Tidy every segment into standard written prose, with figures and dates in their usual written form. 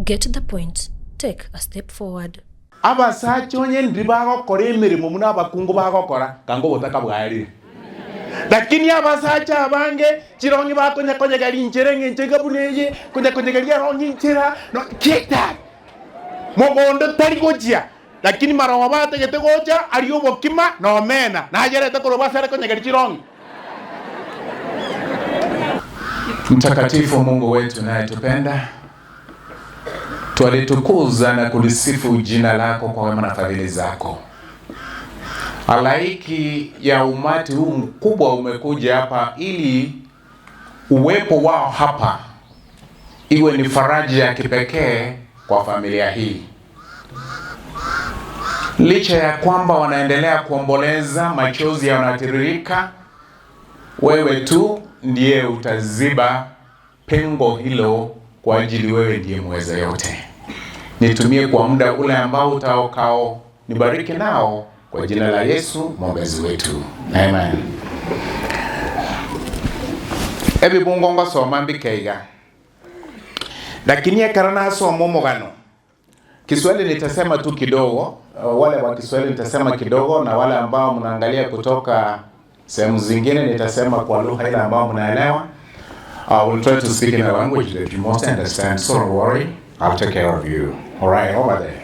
Get the point. Take a step forward. Abasacho onye ndibago kore emirimo muna abakungu bagokora kango botaka bwari. Lakini abasacha abange chirongi bakonya konya gali ncherenge nchega buneye konya gali rongi nchera no kieta. Mogondo tari gojia. Lakini marawa bategete goja ariyo bokima no mena na jerete koroba sare konya gali chirongi. Mtakatifu Mungu wetu unayetupenda, twalitukuza na kulisifu jina lako kwa wema na fadhili zako. Halaiki ya umati huu mkubwa umekuja hapa ili uwepo wao hapa iwe ni faraja ya kipekee kwa familia hii. Licha ya kwamba wanaendelea kuomboleza, machozi yanatiririka, wewe tu ndiye utaziba pengo hilo, kwa ajili wewe ndiye mweza yote. Nitumie kwa muda ule ambao utaokao, nibariki nao kwa jina la Yesu mwombezi wetu. Amen. Ebi bungonga soma mbikaiga. Lakini ya karana soma mogano. Kiswahili nitasema tu kidogo, wale wa Kiswahili nitasema kidogo, na wale ambao mnaangalia kutoka sehemu zingine nitasema kwa lugha ile ambao mnaelewa. I will try to speak in a language that you must understand, so don't worry, I'll take care of you. Alright, over there.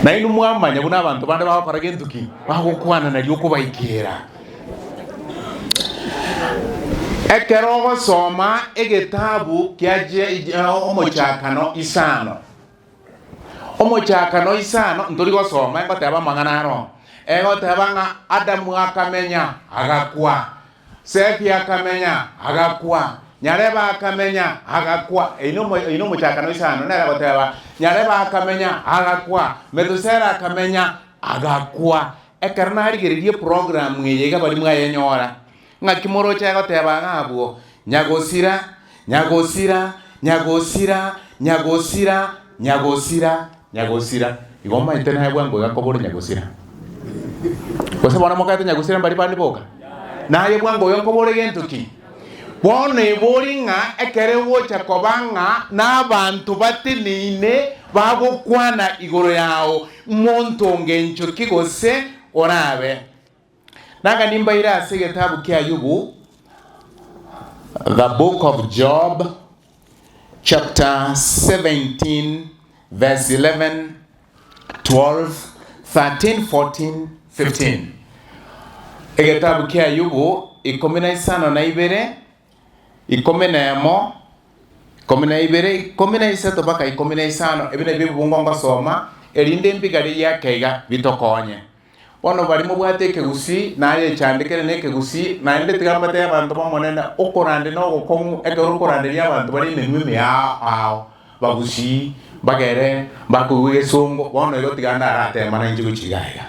Na inu mwamanya kuna abantu bande bakora gentuki bakukwana na yuko bayikera. Ekerogo soma egetabu kyaje omochakano isano. Omochakano isano ndori go soma ngoteba manganaro. Egoteba nga Adamu akamenya agakwa. Sethi akamenya agakwa. Nyareba akamenya agakwa. Ino mochakano isano nera goteba nyareba akamenya agakwa. Medusera akamenya agakwa. Ekarna harigeririe program yega bali mwayenyora. Ngakimoro cha goteba ngabwo nyagosira nyagosira nyagosira nyagosira nyagosira nyagosira igoma itena hebwa ngo yakoboro nyagosira. Kwa sababu anamokata nyagusira mbali pande boka. Na ye bwango yonkobore gentuki. Bone boringa ekerewo chakobanga n'abantu batinine bagokwana igoro yao montonge nchuki gose orabe. Naga nimba ira segetabu kya Ayubu, the book of Job, chapter 17, verse 11, 12, 13, 14, 15. Egetabu kya Ayubu ikomena isano na ibere, ikomena yamo, ikomena ibere, ikomena isato baka ikomena isano. Ebine bibu ngonga soma erinde mpigari ya keiga bitokonye. Bono barimo bwateke gusi naye chandikere neke gusi na inde tigamate abantu bamonena okorande no gokongu ekero korande ya abantu bari memwe ya bagusi bagere bakuwe songo bono yo tiganda arate mana injigo chigaya.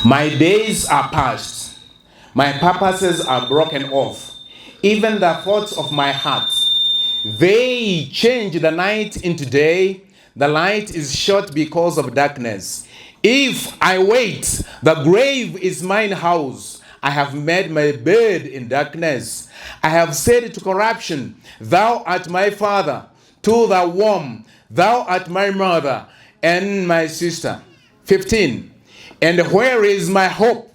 My days are past, my purposes are broken off, even the thoughts of my heart. They change the night into day, the light is short because of darkness. If I wait, the grave is mine house. I have made my bed in darkness. I have said to corruption, thou art my father, to the worm, thou art my mother and my sister. 15. And where is my hope?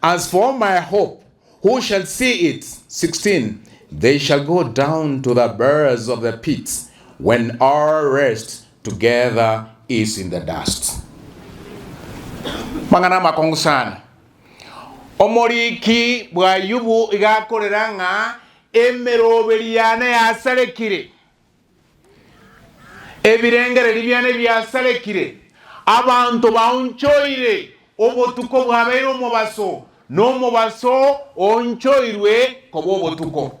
As for my hope, who shall see it? 16. They shall go down to the birds of the pit when our rest together is in the dust. Mangana makongu sana. Omoriki bwa Ayubu igakorera nga emeroberiane yasalekire. Ebirengere libyane byasalekire. Abantu baunchoire obotuko bwabeire omubaso n'omubaso onchoirwe kobo obotuko.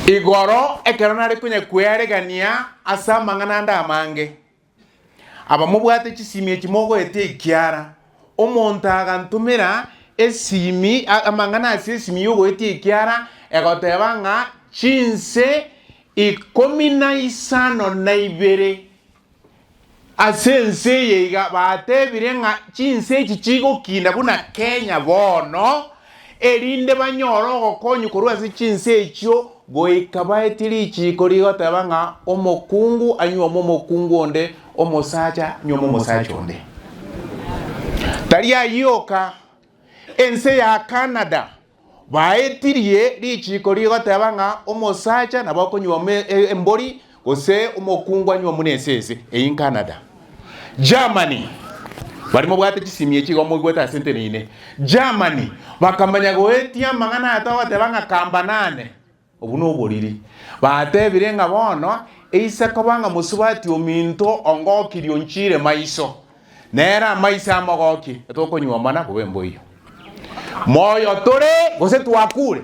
Igoro ekeronari kunye kweregania asa mangana ndamange. Abamubwate kisimye kimogo ete ikiara. Omonta agantumira esimi amangana asimi yogo ete ikiara egoteba nga chinse ikomina isano na ibere. Asense yega batebire nga chinse chichigo kinda buna Kenya bono erinde banyoro Gokonywa korwa zichinse ekyo goikaba etiri chiko ligoteba nga omokungu anywa omokungu onde omosacha nyomo omosacha onde taria yoka ense ya Canada baetirie lichiko ligoteba nga omosacha na bakonywa embori gose omokungu anywa munesese in Canada. Germany barimo bwate kisimye kigo mu gweta sente nine. Germany bakamanya goetia mangana atawateba nga kamba 8 obuno oboriri batebire nga bono eisa kobanga musubati ominto ongokiri onchire maiso nera maisa amagoki etokonywa mana kubembo iyo moyo tore gose twakure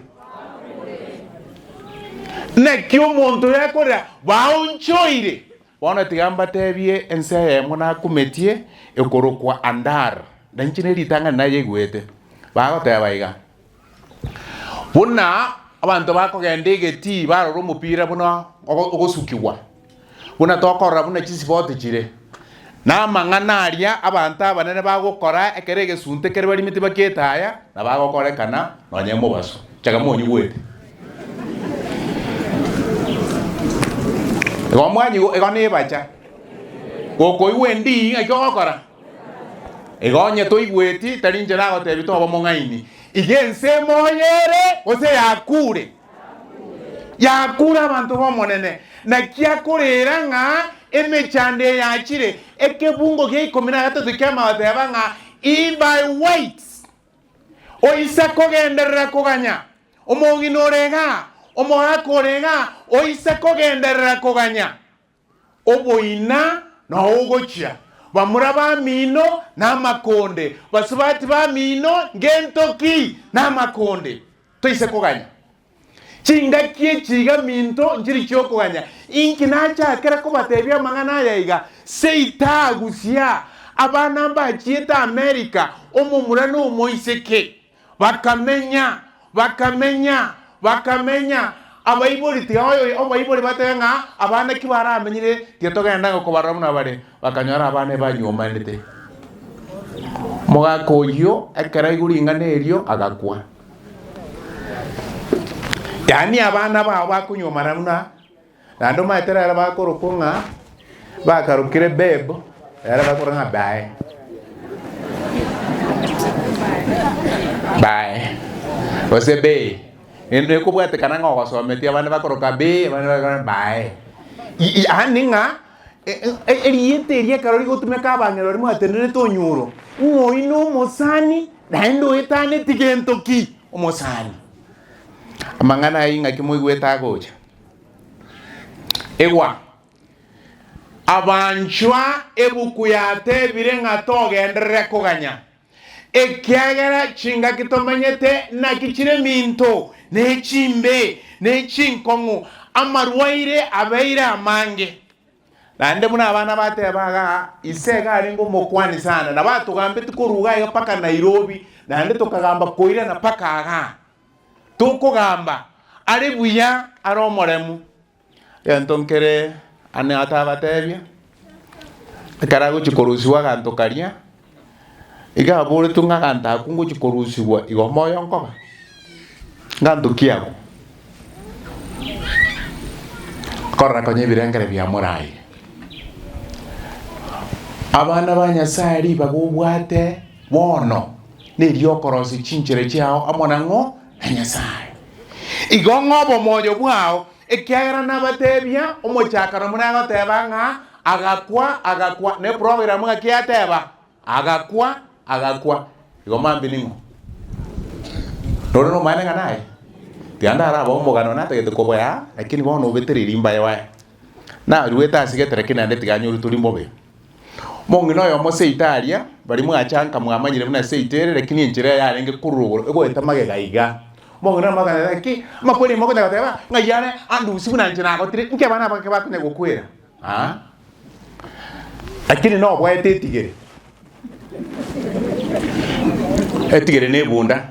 nekyo omuntu yakora baunchoire bono tigamba tebie ense yemwe nakumetie ekorokwa andar danchine litanga naye gwete bagoteba iga buna abantu bakogenda egeti barora omupira buna ogosukiwa buna tokora buna chisipoti chire na mang'ana aria abantu abanene bagokora ekere gesunte kere bari miti baketaya na bagokorekana nonyemo baso chaga monyi gwete egomwanyi egone bacha gokoiwe ndi akogokora egonye toigweti tarinje nagotebi tobo mong'aini igense moyere ose yakure abantu bomonene na kiakorera nga emechande yachire ekebungo geikomina gatatu kemawateba nga by weights oisa kogenderera koganya omoginorega omogakorega oisa kogenderera koganya oboina na ogochia bamura bamino n'amakonde basubati bamino ngentoki n'amakonde toise koganya chinga kie chiga minto njiri kyo koganya inki nacha kera ko batebya mangana yaiga seitagusia abana bachieta America omumura no moiseke bakamenya abayibori tiyo abayibori batenga abana kibara amenyire tietogenda ngokobara muna bare bakanyara abana banyoma ndete mogakoyo ekara iguringa neryo agakwa yani abana ba bakunyoma muna nando maitera era bakorokonga bakarukire bebo era bakoranga bye osebe ende kubwate kananga okosometi abana bakoroka be abana bakora bye aninga eliyete eliye karori gotumeka abangero rimo atenere tonyuro ngoino mosani naendo etane tigentoki omosani amangana inga kimoigweta gocha ewa abanchwa ebukuyate birenga togenderere koganya ekiagera chinga kitomanyete na kichire minto nechimbe nechinkongu amarwaire abeire amange nande muna abana batebaga isega aringo mokwani sana na batu gambe tukuruga yo paka Nairobi nande tukagamba koira na paka aga tukugamba ari buya aro moremu yantonkere ane atabatebya karago chikorusiwa gantokaria iga bore tunga ganta kungu chikorusiwa igo moyo nkoba gantukiago korra konye birengere bya morai abana banyasari bagubwate bono niryo korosi chinchire chao amonango anyasari igo ngobo moyo bwao ekiagera nabatebya omochakara munago tebanga agakwa ne program ngakiateba agakwa igo mambi ningo no mane nganae tianda ra bombo gano na tegete koboya lakini bono obeteri rimba yawa na ruweta asigetere kinande tiganyuru tulimbo be mongino yo mose Italia bari mwachanka mwamanyire muna seitere lakini njire yarenge kurugoro ego etamage gaiga mongino magana ki mapoli mogoda gateba ngayane andu sibuna njina gotire nke bana bake bakune gokwera lakini no bwete tigere etigere ne bunda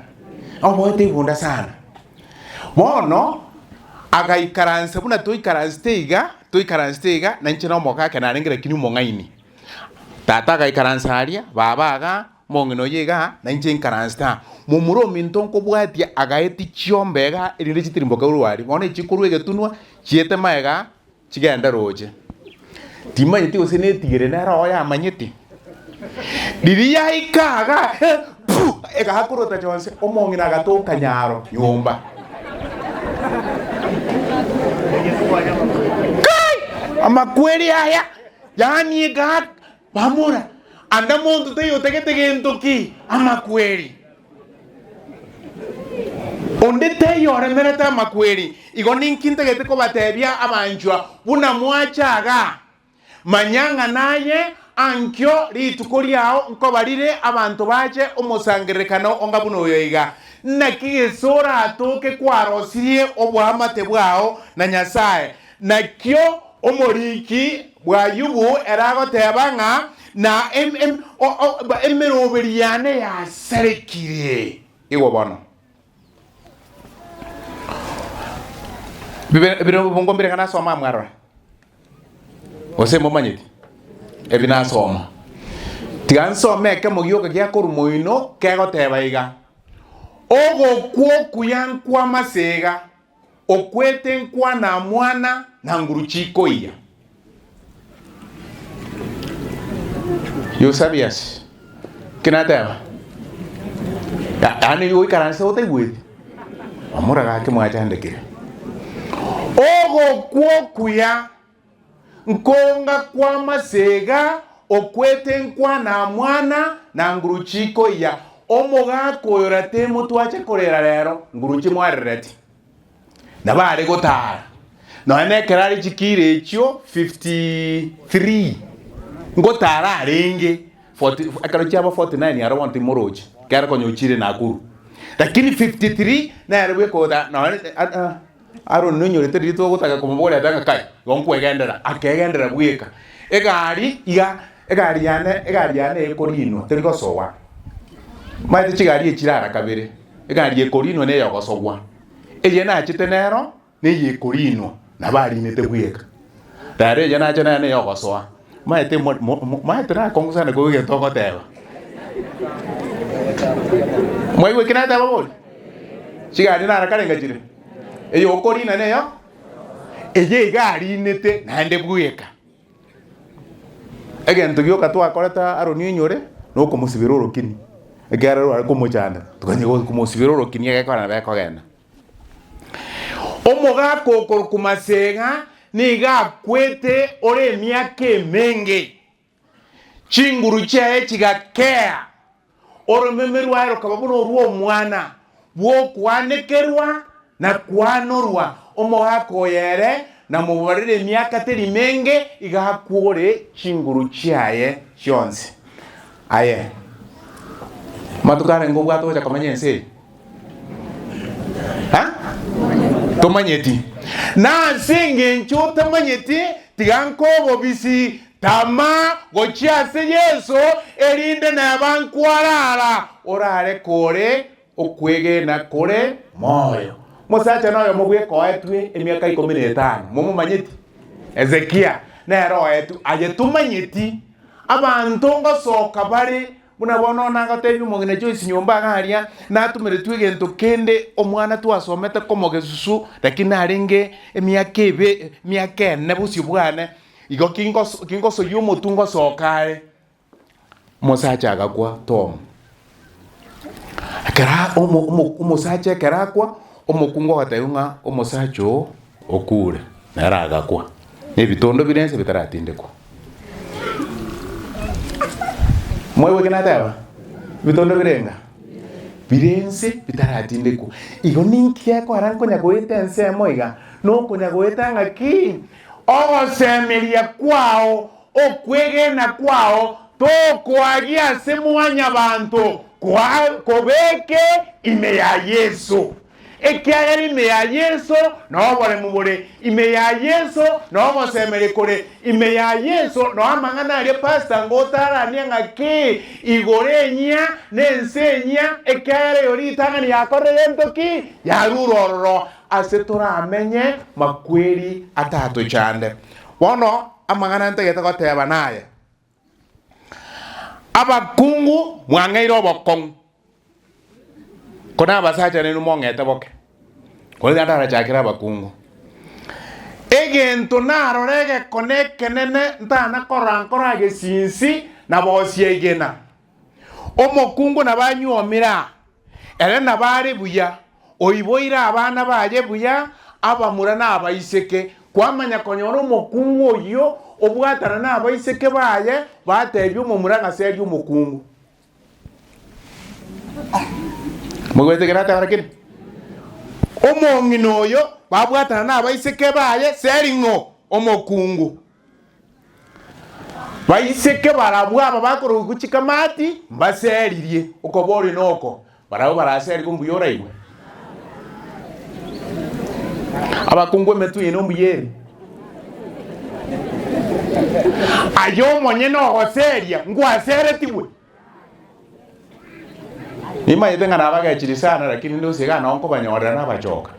bwete bunda sana bono agaikaranse buna toikaransteiga na nchina omoka kana rengera kinyu mongaini tata agaikaransa aria babaga mongino yega na nche inkaransta mumuro mintonko bwatia agaeti chiombega irinde chitirimboka urwari one chikuru egetunwa chiete maega chigenda roje timanyiti osenetigere nero ya manyiti diria ikaga ega hakurota chonse omongina gatoka nyaro nyumba kai amakweli haya yani ega bamura anda muntu teyo tegete ntoki amakweli onde teyo remereta amakweli igo ninkinte gete ko batebya abanjwa buna mwachaga manyanga naye ankyo litukolyao nkobalire abantu baje omusangerekano ongabuno yoiga nakigesora atoke kwarosirie obwamate bwao na Nyasaye nakyo omoriki bwa Yubu eragotebanga na emeroberiane ya serekire iwo bono bibero bongombere kana soma mwara ose momanyiti ebina soma tigansome ke mogioka gya korumoino kegoteba iga ogokwo kuyankwa masega okwete nkwa na mwana na nguruchiko iya yo sabias kinateba ani yo ikaranse ote gwiti amura gake mwachandekire ogokwo kuya nkonga kwa masega okwete nkwa na mwana na nguruchiko iya omoga koyorate mutwache korera rero nguruchi mwarereti nabare gotara none kerari chikire ekyo 53 ngotara arenge 40 akaro chaba 49 yaro wanti morochi kera konyochire nakuru lakini 53 na yarwe koda none aro nunyo reterito gotaka komobole atanga kai gonkwegendera akegendera bweka egari yane ekorino teriko sowa maite chigari echirara kabere egari ekorino ne yogosogwa eye na chitenero ne yekorino na bari nete bweka tare ye na chana ne yogosoa maite ra kongusana ko ge toko teba mwe kinata baboli chigari na rakarenga chire eyo okorina neyo eye igari nete nande bweka egento gyoka twakoreta aroni nyore no komusibiroro kini egara ro komochanda tukanye go komusibiroro kini egekora na bekogenda omoga kokoro kumasega niga kwete ore myake menge chinguru chae chigakea oro memerwa ero kababuno ruo mwana wo kwanekerwa na kwanorwa omoga koyere na mubarire myaka teri menge igakwore chinguru chae chonse aye matukare ngobwa toja kamanyense ha tomanyeti na singe nchota manyeti tiganko bobisi tama gochiase Yesu erinde na bankwarara orare kore okwege na kore moyo musacha nayo mugwe ko etwe emyaka 15 mumu manyeti Ezekia na ero etu ayetumanyeti abantu ngosoka bari buna bono nagatebi mugine cyo isinyomba ngaria natumire twigento kende omwana twasomete komogesusu lakini arenge emyaka ebe myaka ne busibwane igo kingo so yumo tungo sokare musacha agakwa tom akara umusacha karakwa omukungo gatayunga omusacho okure naraga kwa nebitondo birense bitaratinde kwa mwewe kinataba bitondo birenga birense bitaratinde kwa igo ninkia kwa ranko nyagoetense moiga no konyagoetanga ki ogosemeria kwao okwegena kwao tokwagia semwanya bantu kwa kobeke ime ya Yesu ekiagera ime ya Yesu no bole mubole ime ya Yesu no gosemere kore ime ya Yesu no amangana ali pastor ngotara nianga ki igorenya nensenya ekiagera yori tangani yakorere ntoki yarurororo asetora amenye makweri atato chande wono amangana ntegeta goteba naye abakungu mwangairo bokong Kona abasacha nenu mong'ete boke. Kole ndara chakira abakungu. Egento narorege koneke nene ntana korankora gesinsi na bosie igena. Omokungu nabanyuomira. Ere nabare buya. Oiboira abana baje buya abamura nabaiseke kwamanya konyora omokungu oyo obwatana nabaiseke baye batebye omumura ngaseri omokungu. Mugwete gerata barakini. Omongino oyo babwatana nabaiseke baye seri ngo omokungu. Baiseke barabwa abakoro kuchikamati mbaseririe ukobori noko barabo baraseri kumbuyora imwe. Abakungu metu yeno mbuyere. Ayo monye no goseria ngwasere tiwe. Nima yetenga nabaga chirisana lakini ndio siga naonko banyora nabachoka.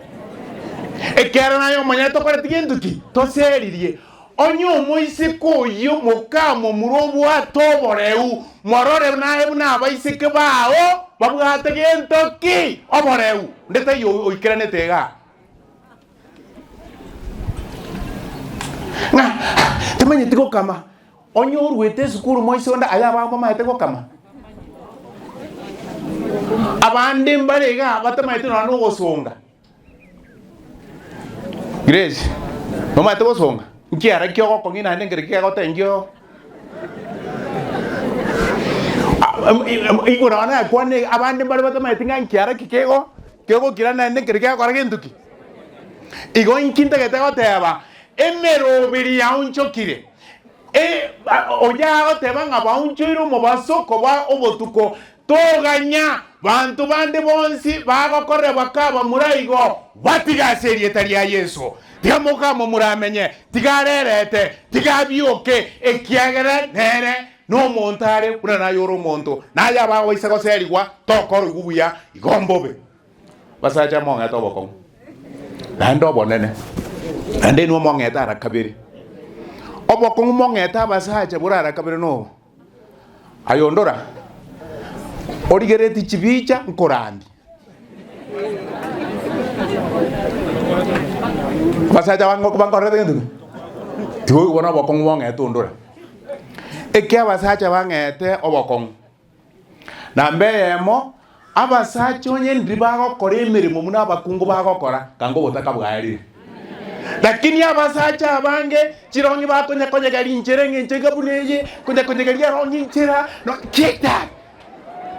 Ekera nayo monye to para tigenduki to seririe. Onyo moise koyo mokamo murobu atoboreu morore nae buna baiseke bao babwa tegentoki oboreu ndete yo oikirane tega. Nga temanye tiko kama onyo ruete sukuru moise onda aya ba mama tiko kama abande mbarega batamaite no gosonga Grace mama tiko songa nkiara kyo ko ngina ndengere kyo tengyo igora na kwane abande mbare batamaite nkiara kikego kego kirana ndengere kyo ko ragenduki igo inkinta getego teba emero biri ya unchokire oya oteba ngaba unchoiro mobasoko ba obotuko toganya bantu bande bonsi bagokore bakaba muraigo batiga serie tari ya Yesu tigamuka mu muramenye tigarerete tigabyoke ekiagera nere no montare kuna na yoro monto na ya bawo isego serigwa tokoro gubuya igombobe basacha monga toboko nando bonene ande no mongeta arakabiri oboko mongeta basacha burara kabiri no ayondora origereti chibicha nkorandi basacha wango kubankorete ndu tiwo ubona oboko mongeta ondora ekia basacha bangete oboko na mbeyemo abasacha onye ndibago kore emirimo muna abakungu bagokora kango botaka bwari. Lakini abasacha abange chirongi bakonya konya gari ncherenge nchega buneye konya gari rongi nchera no keta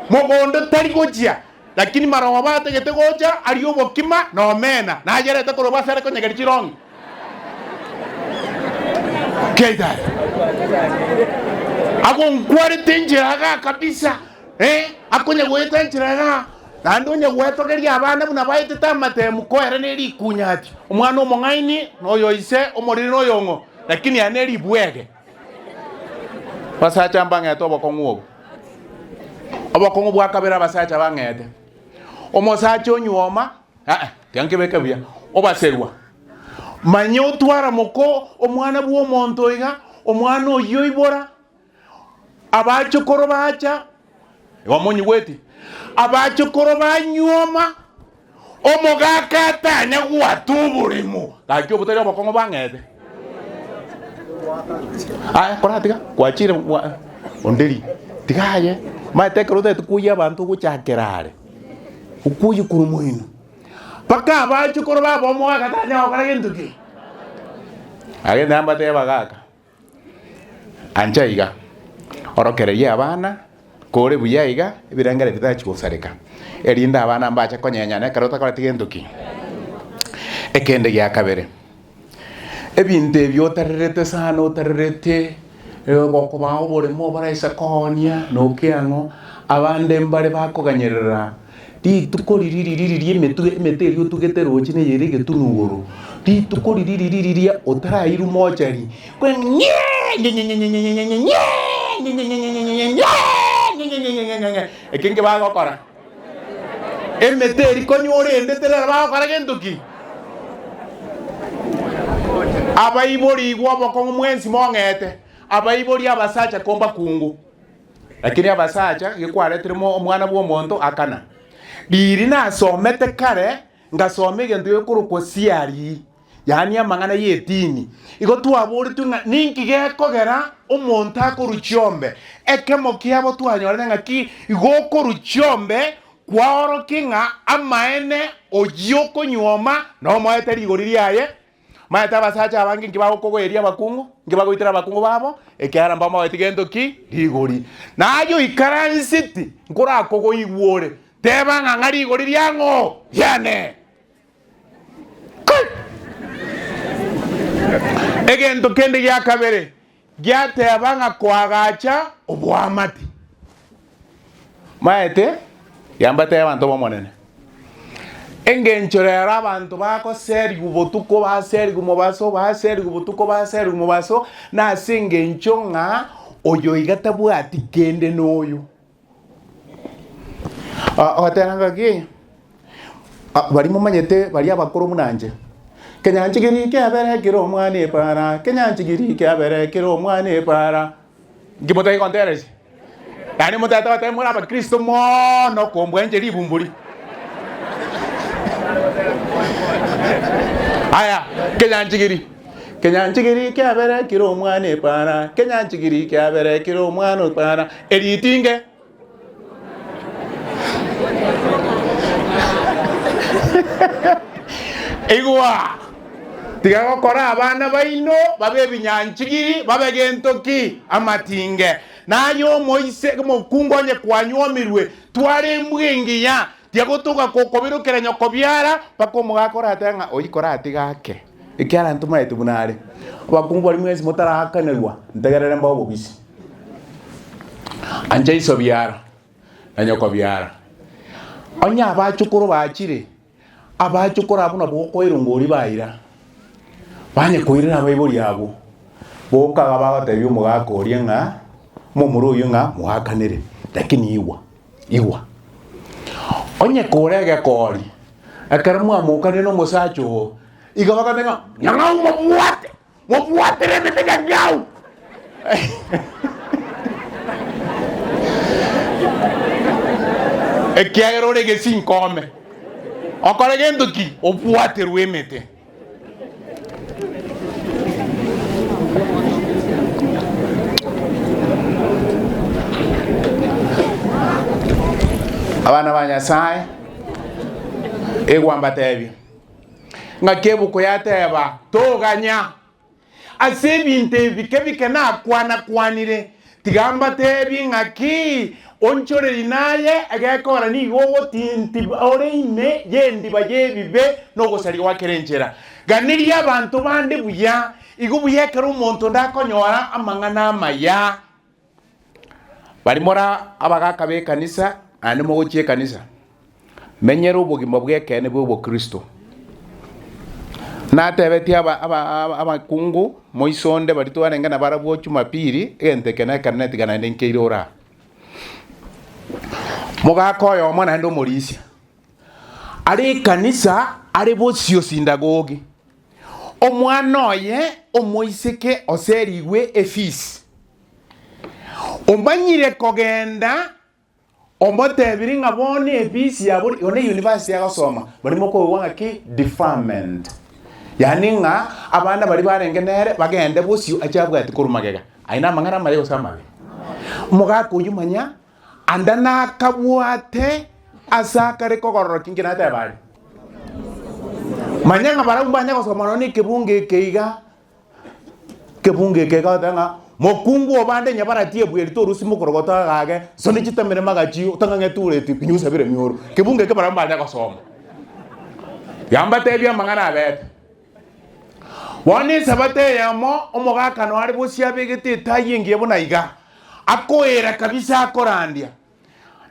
mogondo tari gojia lakini marawa bate gete goja ariyo bokima no mena na yere te koroba sare konya gari chirongi keta agon kwarte nchera kabisa akonya goeta nchera Nandonya weto gari abana buna baite tamate mukoere neri kunyati omwana omongaini noyo ise omoriri noyongo lakini aneri bwege basacha mbangete obokongu obokongu bwakabera basacha bangete omosacha onyuoma tiankebeka bya obaserwa manyo twara moko omwana bwo monto iga omwana oyo ibora abacho korobacha wamonyi weti abachokoro banyoma omogaka atanya gwatubulimo kakyo butari abakongo bangete kora tiga kwachire onderi tigaye matekero tetukuya abantu guchakerare ukuyi kurumuino paka abachokoro babo mogaka atanya okara gentuki agenda ambate Abagaka anchaiga orokereye abana kore buyaiga ebirangare bitachi gusareka erinda abana mbacha konyenyane karota kora tigenduki ekende ya kabere ebinte byotarerete sano tarerete boko bawo bore mo baraisa konya no kiango abande mbare bakoganyerera di tukoriririririri emeteri utugetero chine yere getunugoro di tukoriririririri otarayiru mochari kwenye ekinge bagokora emeteri konyore ndetera bagokora gentuki abaibori igwa boko mwensi mongete abaibori abasacha komba kungu lakini abasacha gekwareteremo omwana bwo monto akana Diri na somete kare ngasome gento yokuru ko siari. Yani amangana yetini. Igo tuabori tunga ninki gekogera omonto akoruchiombe. Ekemo kiabo twanyore ngaki igo koruchiombe kwaoro kinga amaene ojiokonyoma no moete rigori riaye. Maeta basacha abangi nkibago kogoeria abakungu nkibagoitera abakungu babo ekiara mbamo batigendo ki rigori. Nayo ikaransiti nkora kogo igwore. Teba ngangari igori riango yane. Egento kende gya kabere gyatebanga kwagacha obwamati maete yambate abantu bomonene engenchorera abantu bako seri gubotuko ba seri gumobaso ba seri gubotuko ba seri gumobaso na singencho nga oyo igatabwati kende noyo atenanga ki bari mumanyete bari abakoro munanje Kenyanchigiri kyabere kiro mwane para Kenyanchigiri kyabere kiro mwane para Ngimotai konteres Yani mutata wate mura ba Kristo mono kombwenje libumburi Aya Kenyanchigiri kyabere kiro mwane para Kenyanchigiri kyabere kiro mwane para Eritinge Igwa Tigago kora abana baino babe binyanchigiri babe gentoki amatinge nayo moise mo kungonye kwanyomirwe tware mwingi ya tiago tuga kokobirukira nyokobyara pako mugakora atanga oyikora atigake ikyara ntuma etubunare abakungu bari mwezi mutarahakanirwa ntegerere mbaho bubisi anje iso byara na nyokobyara onya abachukuru bakire abachukura abuna boko irungori baira banye koirira bayibori yabo boka gabagatebyo mugakoria nga mumuru uyu nga muhakanire lakini iwa onye korege kori akaramu amukane no musacho igabaga nga mubuate rene tega nyau ekiagero rege sinkome okorege nduki obuate rwemete abana banyasaye egwambatebi ngakebuko yateba toganya asebinte bikebike na kwanire tigamba tebi ngaki onchoreri naye agakora ni wowo tinti oreine yendi bayebibe no gosari wakerenchera ganiri abantu bande buya igubuye kero umuntu ndakonyora amangana amaya barimora abagaka be kanisa ane mogochie kanisa menyero ubugimo bwekene bwo Kristo natebeti abakungu moisonde bari twarengana barabwo Jumapili entekena kaneti kana ndenkeirora mugakoyo omwana ndo morisia ari kanisa ari bosio sindagogi omwana oye omoiseke oserigwe efisi ombanyire kogenda ombotebiri ngabone efisi yabo one university yagasoma barimo ko wanga ki deferment yani nga abana bari barengenere bagende bosio achabwa ati kurumagega aina mangana marego samabe muga kuyumanya andana kabwate asakare kogororo kingina tebari manyanga barambanya gosoma noni kebunge keiga tanga mokungu obande nyabaratie bwerito rusi mukorogota gage soni chitamere magachi utanga ngetureti pinyusa bire myoro kebunge ke barambanya gosoma yamba tebya mangana abete wani sabate yamo omogaka no ari bosia begete tayingiye bonaiga akoera kabisa akorandia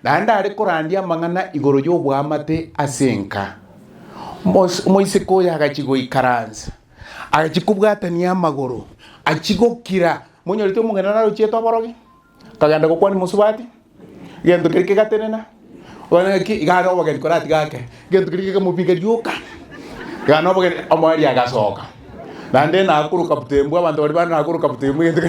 nanda ari korandia mangana igoro yo bwamate asenka moiseko yagachigo ikaranza agachikubwatania amagoro achigokira munyorite mungena naro chieto borogi kaganda gokwani musubati gendo kirike gatenena wana ki igaro bogen korati gake gendo kirike mupinga yuka gano bogen amwari agasoka nande na akuru kaputembu abantu bari bana akuru kaputembu gendo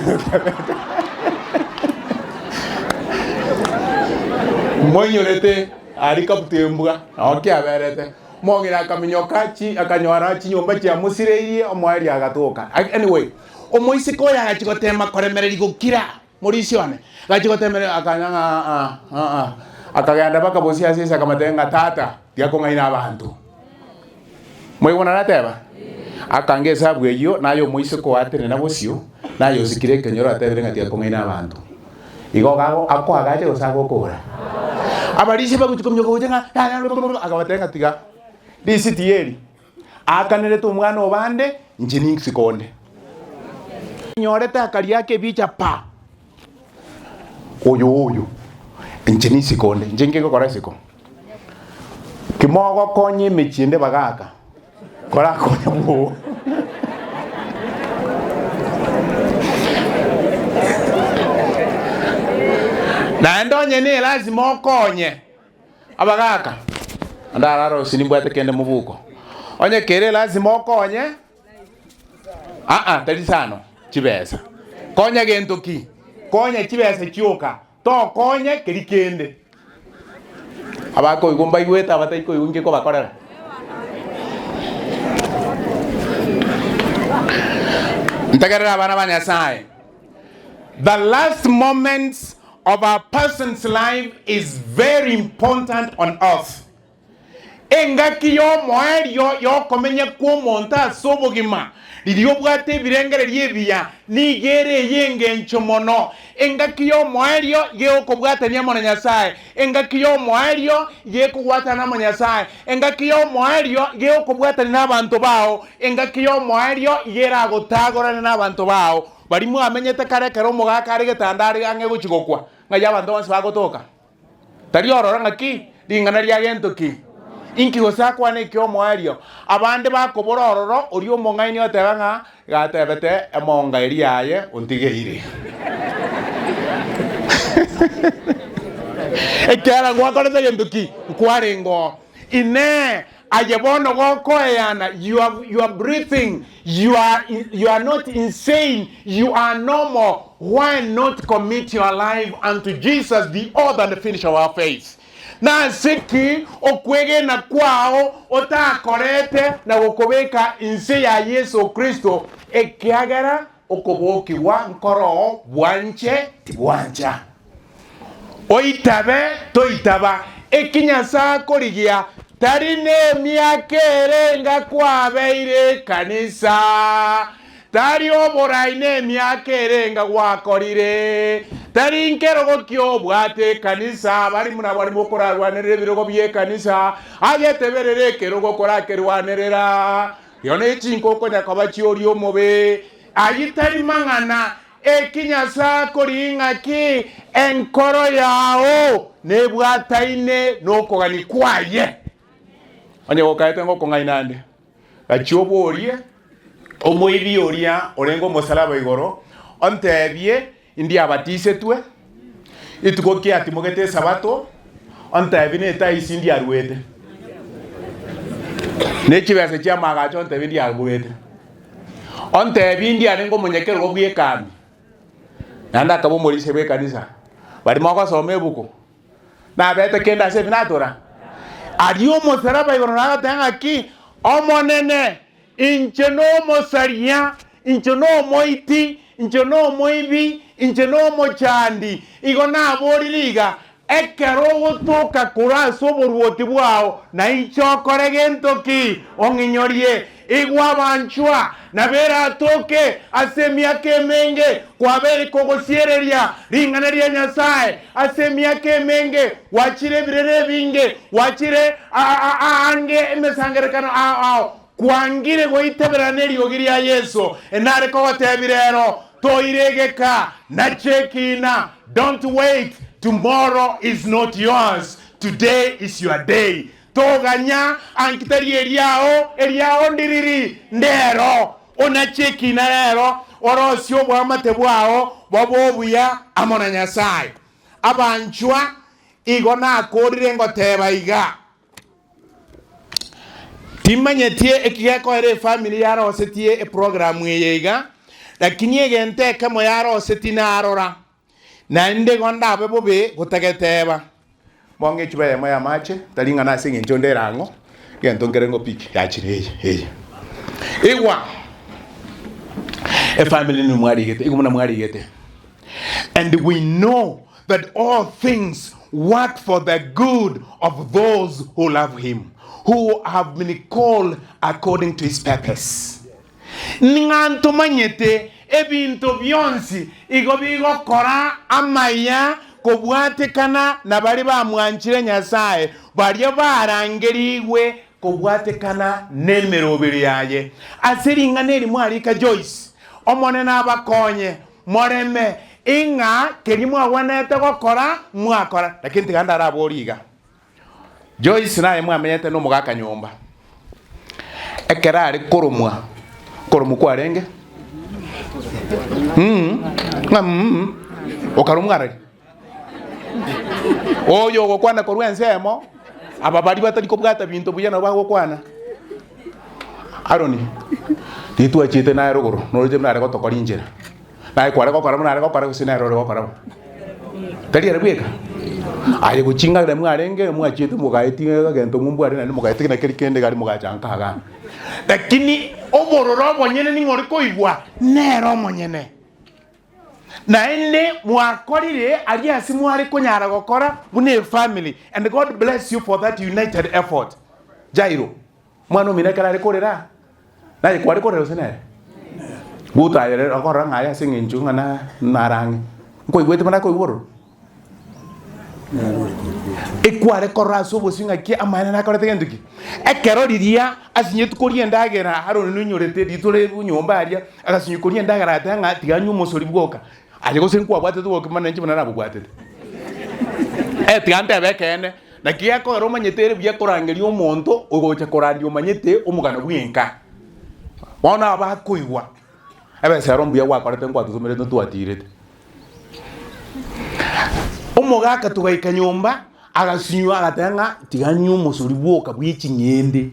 monyorete Arikaputembwa okia berete mongira akaminyokachi akanyora chinyomba chia musireirie omwari agatoka. Anyway, omoisiko ya gachigotema koremereri gukira morisione gachigotemerera akanyanga akagenda baka bosi asisa kamatenga tata yakong'aina abantu mwibona nateba akangesa bweyo nayo moisiko atene na bosio nayo sikire kenyoro atebere ngati yakong'aina abantu igo gago akwagaje gosago kora abarisi bagutukomyo kujenga akabatenga tiga disitieri akanere tu mwana obande njini sikonde nyorete akali yake bicha pa oyo njini sikonde njenge gokora siko kimogo konye mechinde bagaka kora konya bo na ndonye ni lazima okonye abagaka ndararo sinimbwate kende mubuko onye kere lazima okonye tari sano chibesa konya gento ki konya chibesa chioka to konye keri kende abako igomba igweta abataiko igunge ko bakorera ntagarira abana banyasaye. The last moments of a person's life is very important on earth. Engaki yo moerio yo komenya ku monta sobogima lirio bwate birengere ryebia nigere yenge nchomono engaki yo moerio ye okobwata nyamo na nyasaye engaki yo moerio ye kugwata na nyasaye engaki yo moerio ye okobwata na abantu bao engaki yo moerio ye ragotagora na abantu bao bari mu amenyete kare kero mugaka ari getandari ange guchigokwa ngaya abantu bose bagotoka tari orora ngaki ringana rya gento ki inki gosakwa ne kyo mwario abande bakoborororo ori omongaini otebanga gatebete emonga eri yaye ontigeire ekera gwakorete genduki kwarengo ine ayebono gokoyana you are breathing you are not insane you are normal. Why not commit your life unto Jesus, the author and the finisher of our faith? Na siki okwege na kwao otakorete na gukobeka inse ya Yesu Kristo ekiagara okoboki wa nkoro bwanche tibwancha oitabe toitaba ekinyasa korigia tarine miakere nga kwabeire kanisa tari oboraine miakere nga gwakorire tari nkero gokyo bwate kanisa bari muna bari mokorarwanere birogo bye kanisa ageteberere kero gokora kerwanerera yone chinko konya kabachi ori omobe ayitari mangana ekinyasa koringa ki enkoro yao nebwataine nokogani kwaye anye gokaete ngoko ngainande gachiobo orie omoibi oria orengo mosalaba igoro ontebie indi abatise twe itukokia timogete sabato ontebie ne taisi ndi arwete ne chibese chia magacho ontebie ndi arwete ontebie ndi arengo monyekero gobwie kambi nanda kabo morise be kanisa bari moko some buko na bete kenda se binatora adio mosalaba igoro na tanga ki omonene incheno mosaria incheno moiti incheno moibi incheno mochandi igona boririga ekero gotoka kuraso boruoti bwao na ichokore gentoki onginyorie igwa banchwa na bera toke asemia kemenge kwa beri kogosiereria ringaneria nyasaye asemia kemenge wachire birere binge wachire ange mesangerekana kwangire goiteberaneri ogiria Yesu enare kogotebirero toiregeka na chekina. Don't wait, tomorrow is not yours, today is your day. Toganya ankitari eriao ndiriri ndero ona chekina rero orosio bwamate bwao bobobuya amona nyasaye abanchwa igona akorire ngoteba iga timanyetie ekigeko ere family yaro setie e programu yega lakini egente kamo yaro setina arora na inde gonda bebobe gutegeteba monge chuba ya moya mache talinga na singe njonde rango gento ngerengo piki ya chire igwa a family ni mwari gete igumuna mwari gete. And we know that all things work for the good of those who love him, who have been called according to his purpose. Nganto manyete ebinto byonsi igobigo kora amaya kobwatekana na bali bamwanchire Nyasaye bali barangeriwe kobwatekana nemerobiri yaye asiringa neri mwalika Joyce omone nabakonye moreme inga kerimu awanete gokora mwakora lakini tiganda araboriga Joyce naye mwamenyete no mugaka nyomba ekerari koromwa kwarenge okarumwara oyo gokwana korwensemo ababali batari kobwata bintu buyana bagokwana aroni titu achite na rogoro noje mnare gotokora injira naye kware gokora mnare gokora gusina roro gokora tari arabweka aye guchinga le mwarenge mwachite mugaiti gento mumbware na mugaiti na kende gari mugachanka haga lakini obororo bonyene ni ngori koigwa nero monyene na ende mwakorire ali asimu ari konyara gokora bune family and God bless you for that united effort Jairo mwana minekara ari korera na kwari korera senere buta yere akora ngaya singe njunga na narangi koigwete mana koigworo ekware koraso bosinga ki amana na korete genduki ekero diria asinye tukori ndagera haro nunyorete ditore bunyomba aria agasinye kori ndagera tanga tiganyu musori bwoka aje gosenkwa bwate tuwoke manenje manara bwate tigante bekene na kia ko roma nyetere bya korangerio monto ugocha korandio manyete umugana bwinka wana bakuigwa ebe serombu ya wakorete ngwa tusomere tuatirete umugaka tugaika nyomba agasinywa agatanga tiganyu musuri bwoka bwichinyende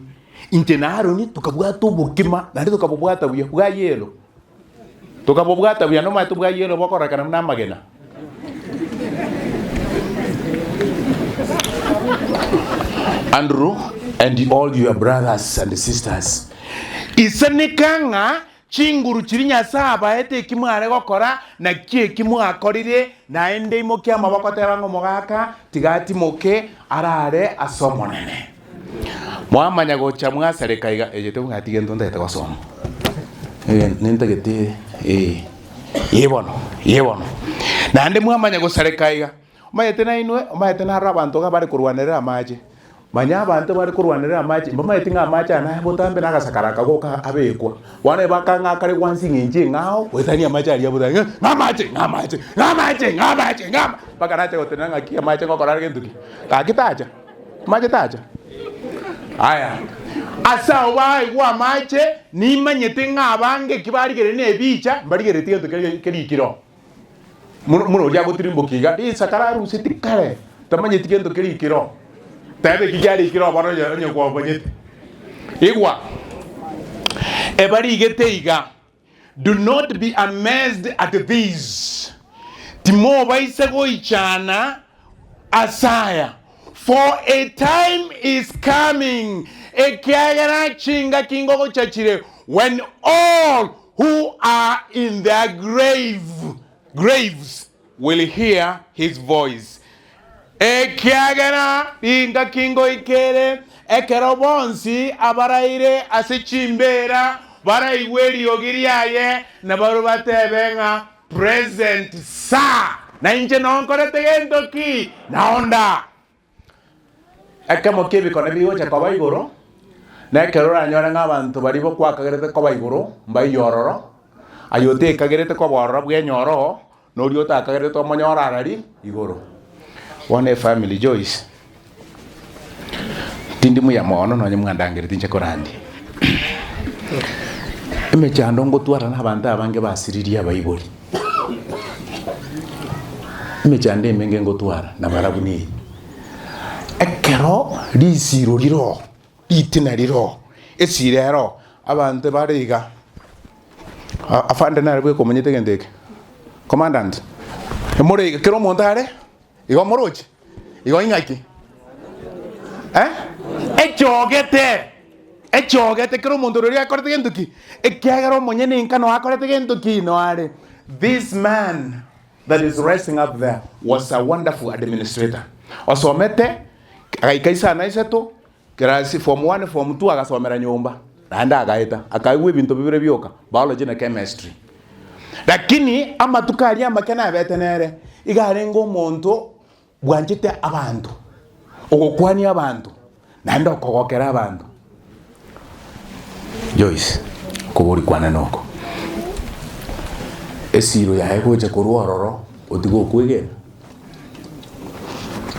intenaro ni tukabwata ubukima nari tukabubwata bwa yelo tukabubwata bya no matu bwa yelo bakorakana na magena Andrew and all your brothers and sisters isenikanga chinguru chirinya saba ete kimware gokora na kie kimwakorire na ende imokia maboko tebango mogaka tigati moke arare asomonene mwamanya gocha mwaserekaiga ejete ngati gento ndete gosoma nintagete yebono na ende mwamanya goserekaiga mayete na inwe mayete na rabanto ga bari kurwanera amaje manya abantu bari kurwanira amachi mbama yetinga amachi ana botambe nakasakaraka goka abekwa wana bakanga kare kwansi nginje ngao wetani amachi ali abutanga ngamachi bakanache gotenanga ki amachi ngokora genduki kakitaja machi taja aya asa wai wa amachi ni manyete ngabange kibari gere ne bicha mbari gere tiyo keri kiro muno ya gotirimbo kiga isakara rusitikare tamanye tigendo keri kiro tabe kijari kiro bano nyo kwa bonyete igwa ebari geteiga do not be amazed at these timo baise goichana asaya for a time is coming ekiagara chinga kingo gochachire when all who are in their graves will hear his voice. Ekiagana inga kingo ikere ekerobonsi abaraire asechimbera baraiweri ogiriaye na barubatebenga present sa na inje nonkorete gendo ki naonda ekamo kebi kone biwo cha kabaigoro na kerora nyora ngabantu baribo kwakagerete kabaigoro mbai yororo ayote kagerete kwaborora bwe nyoro no riota kagerete omonyora arari igoro. One family Joyce tindimu ya mono no nyamwandangire tinche korandi emechando ngotwara nabantu abange basiriria bayiboli emechande emenge ngotwara na barabuni ekero lisiro liro itina liro esirero abantu bariga afande narwe komenyete gendeke commandant emore kero montare igo morochi igo ingaki echogete kero omonto rori akorete gento ki ekiagera omonye ninka no akorete gento ki no are. This man that is resting up there was a wonderful administrator. Osomete akaikaisa na iseto kirasi form 1 form 2 agasomera nyumba nanda agaita akaigwe bintu bibire byoka biology na chemistry. Lakini amatukari amakena abetenere igarengo omonto bwanjite abantu ogokwani abantu nanda okogokera abantu. Joyce kuburi kwana noko esiro yae goje kuruororo otigo kwigera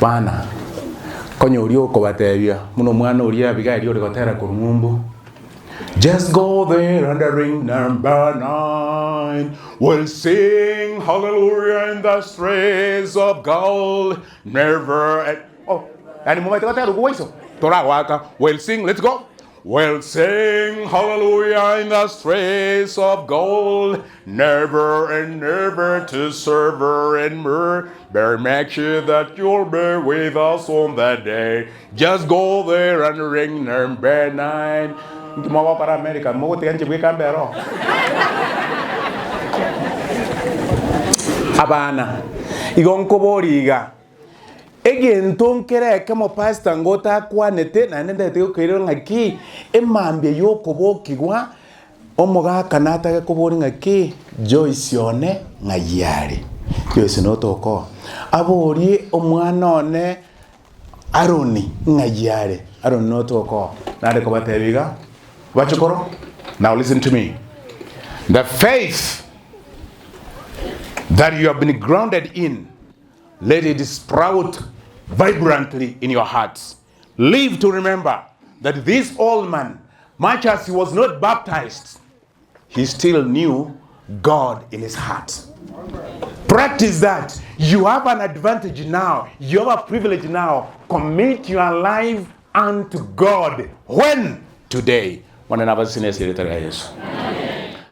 bana konyo uri okobatebia muno mwana uri abigairi uri gotera kurumumbu. Just go there and the ring number 9 will sing hallelujah in the streets of gold never yani mumete gotera kuiso tora waka will sing. Let's go. We'll sing hallelujah in the streets of gold, never and never to serve her and mer. Bear make sure that you'll be with us on that day. Just go there and ring number 9. Mo para America, mo te kanchi bwekambero. Abana. Igonkoboriga. Egento nkere mo pastor ngota kwanete na nende te okero ngaki emambye yokobokigwa omoga kanata kobori ngaki Joyce one ngayari. Joyce no toko abori omwana one Aroni ngayare. Aron no toko nade ko batebiga bachokoro. Now listen to me. The faith that you have been grounded in, let it sprout vibrantly in your hearts. Live to remember that this old man, much as he was not baptized, he still knew God in his heart. Practice that. You have an advantage now. You have a privilege now. Commit your life unto God. When? Today. One another senior secretary.